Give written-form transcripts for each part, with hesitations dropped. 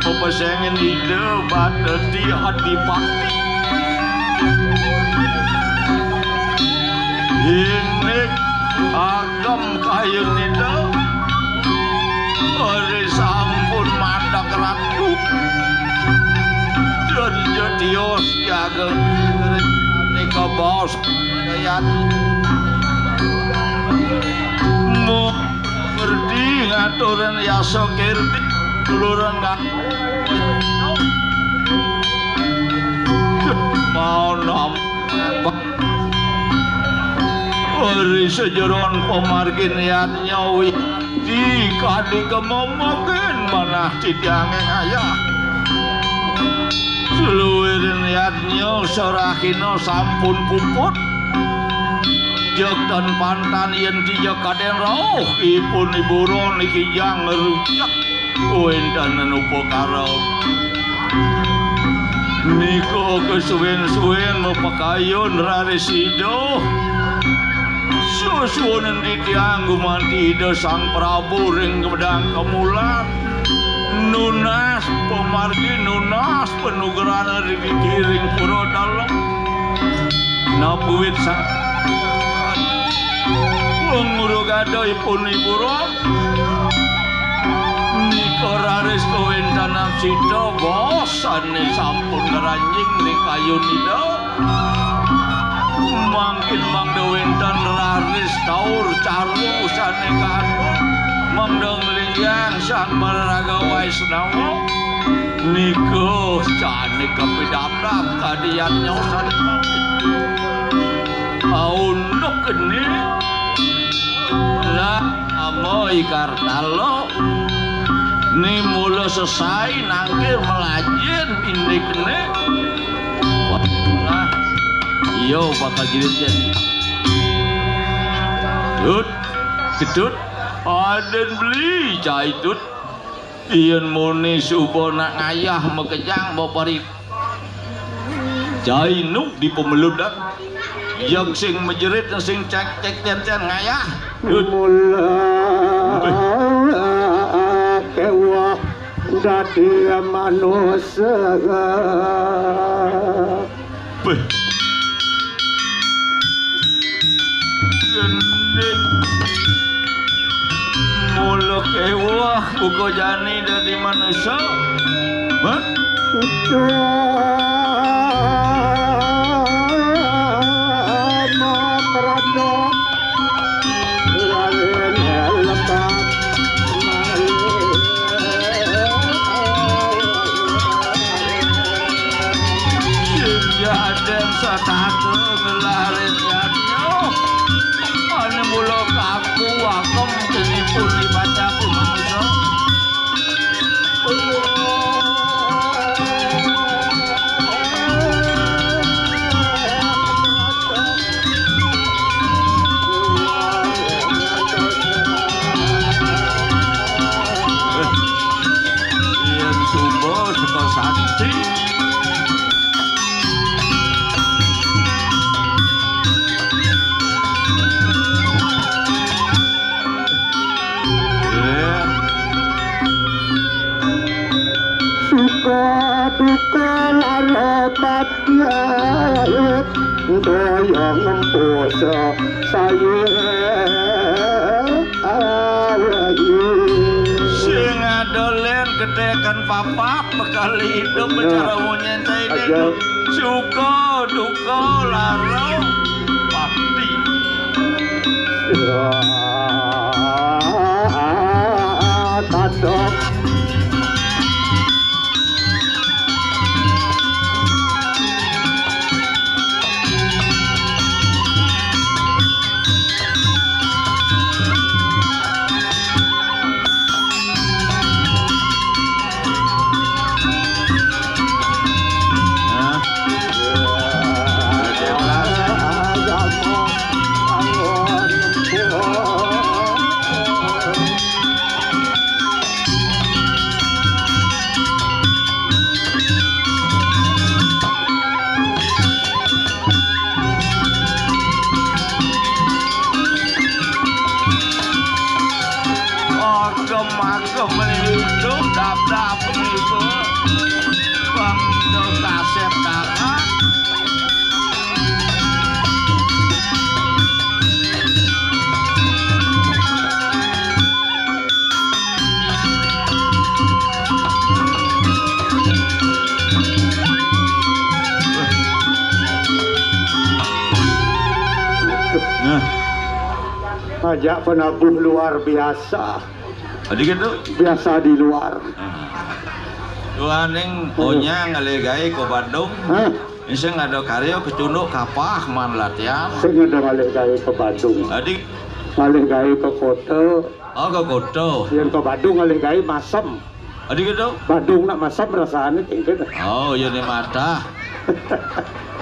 Mempasangin ide pada di adipati ini agam kayu nida hari sampun madak ratu dan jadios jaga bos kayat mu berdi ngaturan yaso kirti duluran kan mau nampak ori sejeron pemargin niat nyawi di kadi kemomogen manah titiange ayah seluwir niatnya sorahino sampun puput jek dan pantan yen tiga kaden rauh ipun iburon iki jang ngerujak kuendanan upokaro niko kesuwen-suwen mapakayon raresido susunan ditiang gumantido sang Prabu ring gedang kemulan nunas pemargi nunas penugeran dikiring pura dalam napuit sang pengurugado ipun iburon nikoraris kawentanam sida bosan nih sampun ngeranjing nih kayu nida mangkin mangdawentan raris taur caru usane kadon mangdong lingyang sang maraga waisnawa niko cane kepidaprak kadian nyosan aunduk ini lah amoy kartalo ni mula selesai nangkir melajin indik ne nah iyo bakal jilid jadi dut gedut aden beli jaitut iyan muni subo nak ngayah mekejang bopari jainuk di pemeludak yang sing menjerit sing cek tian ngayah mula kewa dadi manusia mula kewa buko jani dadi manusia dan satu ngelarin yatnya ane mula kaku wakem jenipun dibaca ku manusia yang subuh suka sakti duka larapat yayat doyong memposa saya awayu sing adolen kedekan papa bekali hidup bicara munyentai dek suka duka laro pasti kadok Nah, Ajak penabuh luar biasa. adik gitu. Biasa di luar. Tuaning onyang ngalegai ke Bandung. Hah? Iseng ada karya kecunduk kapah man latihan. Saya ada ngalih gaya ke Bandung. Adik, Ngalih gaya ke kota. oh ke Koto. Yang ke Bandung ngalih gaya masam. Adik gitu. Bandung nak masam rasanya tinggi. Oh, ya ni mata.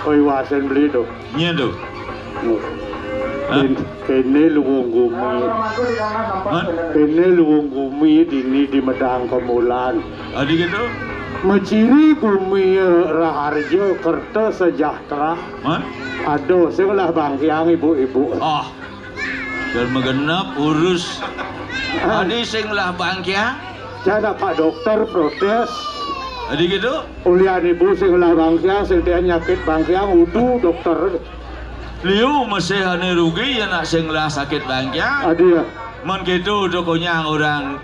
Oi wasen beli tuh. Nya tu. Hah? Kene luwung gumi. Man, Kene luwung gumi dini di Medang Kemulan. adik gitu. Menciri gumi Raharjo Kerta Sejahtera. Man, Aduh, sebelah bangkiang ibu-ibu. oh. Dan mengenap urus. Adik sing lah bangkia. Jadi Pak Dokter protes. Adik gitu. Ulian ibu sebelah bangkiang, setiap nyakit bangkiang, udu dokter. Liu masih hanya rugi ya nak sing lah sakit bangkia. Adia, Man gitu dokonya orang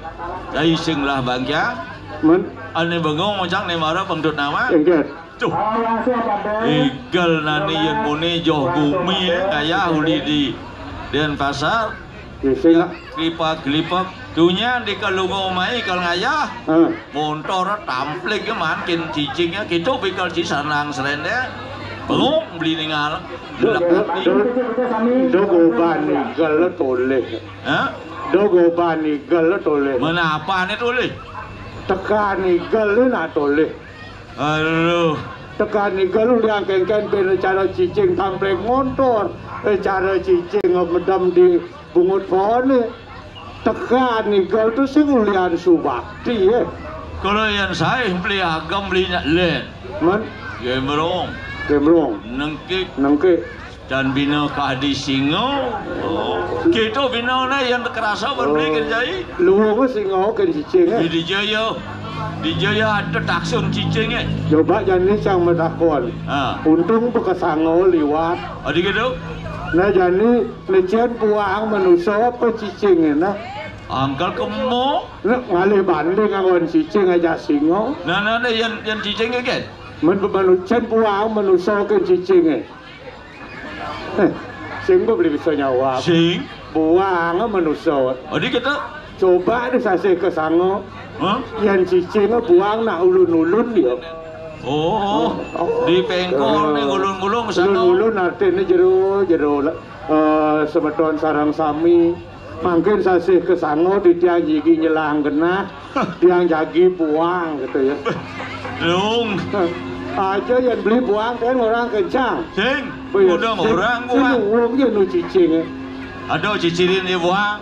dari sing lah bangkia. men, Ane bengong macam ni marah bangdut nama. engket. Tuh. Igal nani yang muni joh gumi kaya huli di Denpasar. Biasanya, Kelipak tunya di kalungo mai kal ngayah. Motor tamplik ke makin cicingnya kita pikal cisanang serende. Bengong beli ningal. Dogo bani gal toleh. Hah? Dogo bani gal toleh. Mana apa ni tulis? Tekani gal nak toleh. Aduh. Tekani gal yang kengken cara cicing tampilek motor. Cara cicing medam di bungut pohon ni. Tekani gal tu sing ulian subakti Kalau yang saya beli agam beli nak len. Men, Gemerong. kemrong, Nengkik nangke. dan bina kadi singo. Oh. Kita bina na yang kerasa berbeli kerjai. Luwung singo ke cicing Di Jaya ada taksun cicingnya. Coba jani sang medakon. Ah, Untung pekesango liwat. adik itu. Nah jani lecen puang manusia apa cicing nah. Angkal kemo. Nak ngalih banding angon cicing aja singo. Nah, yang cicingnya kan. Manusia puang manusia ke cicing Sing boleh bisa nyawa. Sing. Buang manusia. Adik itu. Coba di sase kesango. Hah? Yang cicing buang nak ulun-ulun dia. Oh, di pengkol ni gulung-gulung sana. Ulun-ulun artinya jero semeton sarang sami. Mungkin sasih kesango di tiang gigi nyelang genah, tiang jagi buang gitu ya. Dung. Aja yang beli buang kan orang kencang. Sing. Udah orang buang. Uang dia nu cicing. Ada cicirin dia buang.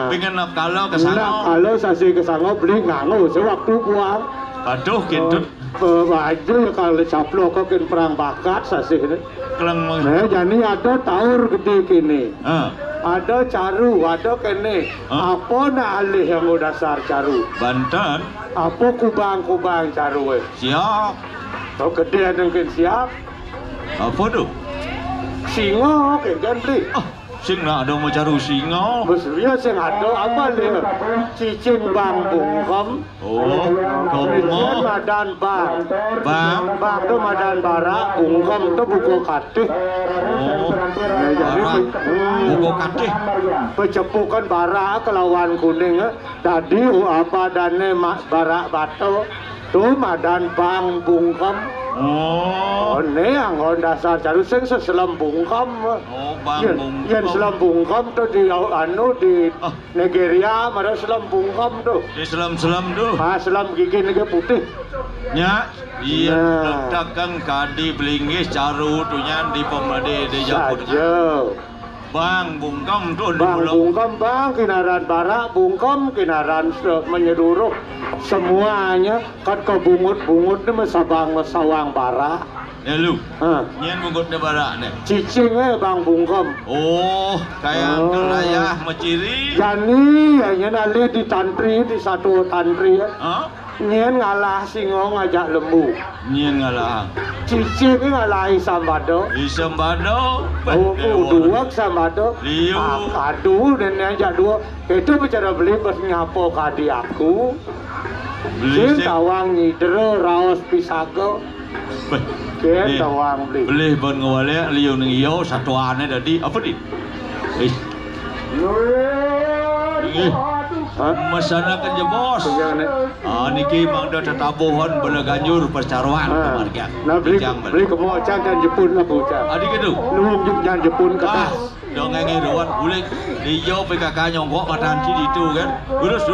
Pengen nak kalau ke Nah, sana. kalau sasih kesango beli nganggo sewaktu buang. Aduh, kentut. Baju ya kalau caplok kok perang bakat sasih ni. Kelang. Nah, jadi ada taur gede kini. Ah, Ada caru, ada kene. Apa nak alih yang dasar caru? Banten. Apa kubang-kubang caru? Siap. Kau gede mungkin siap. Apa tu? Singo kan beli. Ah, sing nak ada mau cari singo. Maksudnya sing ada apa dia? Cicing bang bungkom. Oh, Cicing komo. madan bang. Bang. Bang tu madan bara, bungkom tu buku katih. Oh, Jadi buku katih. Pecepukan bara kelawan kuning. Tadi apa dane bara batu. Tu madan bang bungkom. Oh, Ini yang dasar caru sing seselam bungkom. oh, bang bung. Yang selam bungkom tu di di Nigeria, mana selam bungkom tu. Islam tu. Selam gigi negara putih. Nya, iya, Nah. dagang kadi belingis caru tu nya di pemade di Japur. Saja. Bang bungkam tu di Bang pulau. bungkom bang, kinaran barak, bungkom, kinaran menyeluruh. Semuanya kan ke bungut-bungut ni mesabang mesawang barak. Ya lu, Ha. nyen bungkut ni barak ni. Cicing bang bungkom. Oh, kayak Oh. kelayah maciri. Jani, yang nali di tantri, di satu tantri. Hah? Nyen ngalah singo ngajak lembu. Nyen ngalah. Cicing ngalahi sambado. Isam bado. Dua sambado. Liu. Kadu dan ngajak dua. Itu bicara beli pas ngapo kadi aku. Beli Sin tawang nyidro raos pisago. Kita wang beli. Beli ben ngawale liu ning iyo satuane dadi apa di? Masanakan je bos. Niki mangda tetabuhan bela ganjur percaruan kemarga. Nah beli kemocan dan Jepun aku cak. Adik itu. Nung jangan Jepun kertas. Dong ngai ruan ulik iyo PKK nyongkok matan ci itu kan. Urus.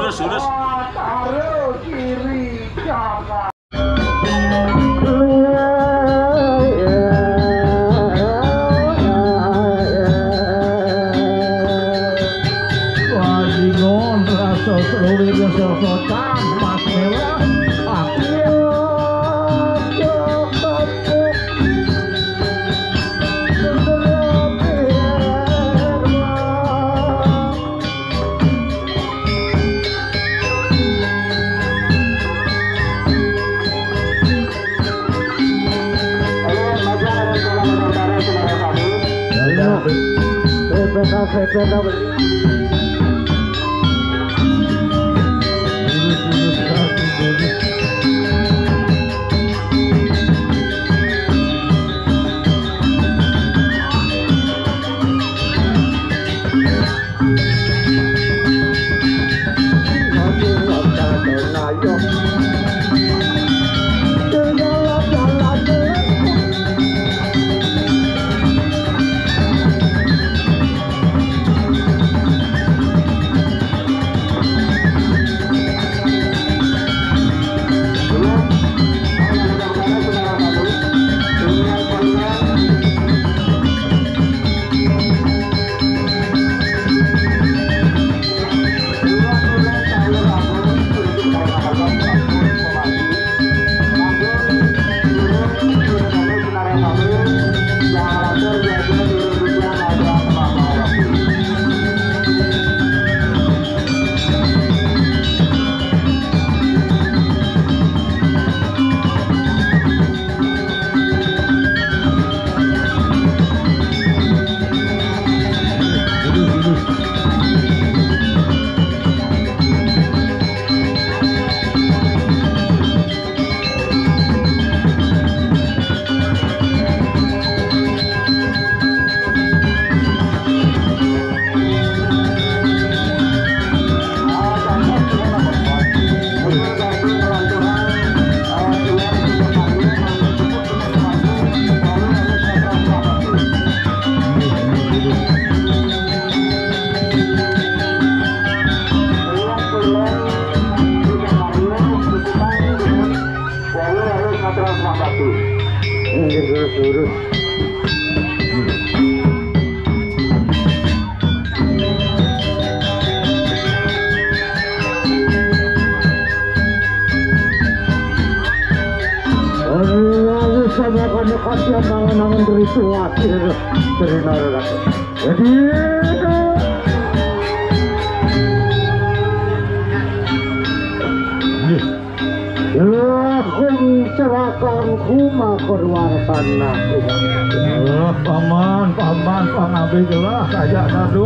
Paman pangabe jelas ajak nado.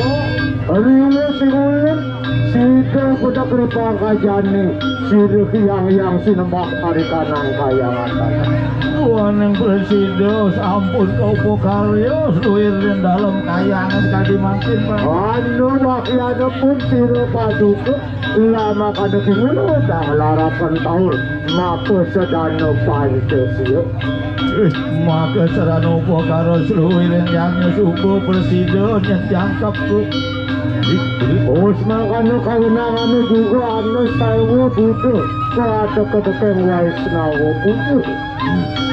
Ariyo singulen sida kuda kripa kajane sirih yang sinembah hari kanang kayangan. Waneng presiden ampun kau karyo luwir dalam kayangan kadi makin Pak. Anu makiana pun sirih paduka lama kada kingulo dah larapan taur maka sedano Pancasila. Maka serano karo luwir yang suku presiden yang jangkap tuh. Os makanya kaunangan juga anu saewu butuh kada kedekeng Waisnawa butuh.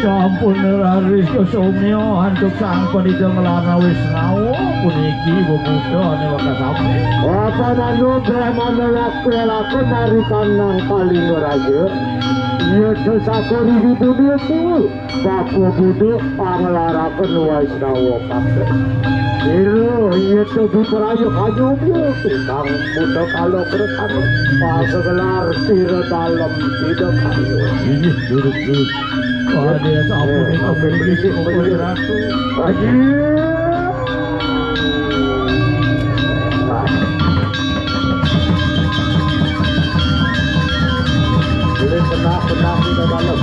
Sampun raris kesomyo antuk sang penidang lana Wisnawa puniki bebudo ane wakasame. Apa nanu brahmana laku tarikan nang Kalingaraja. Iya dosakori hidup dia tuh. Bapu budu pangelarakan Waisnawa kakek. Iro iya tuh biperayu kayu dia. Kang budo kalau kerekan pasegelar sira dalam tidak kayu. Ini duduk. Ada sampun itu berisik oleh ratu. Haji. Boleh benar di dalam.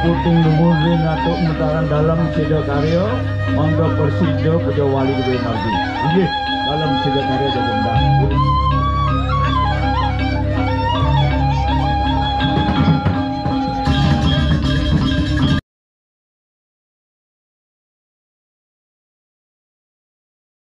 puting dumurin atuk mentaran dalam sida karya mangga persido puja wali gede nabi. Nggih, dalam sida karya jagunda.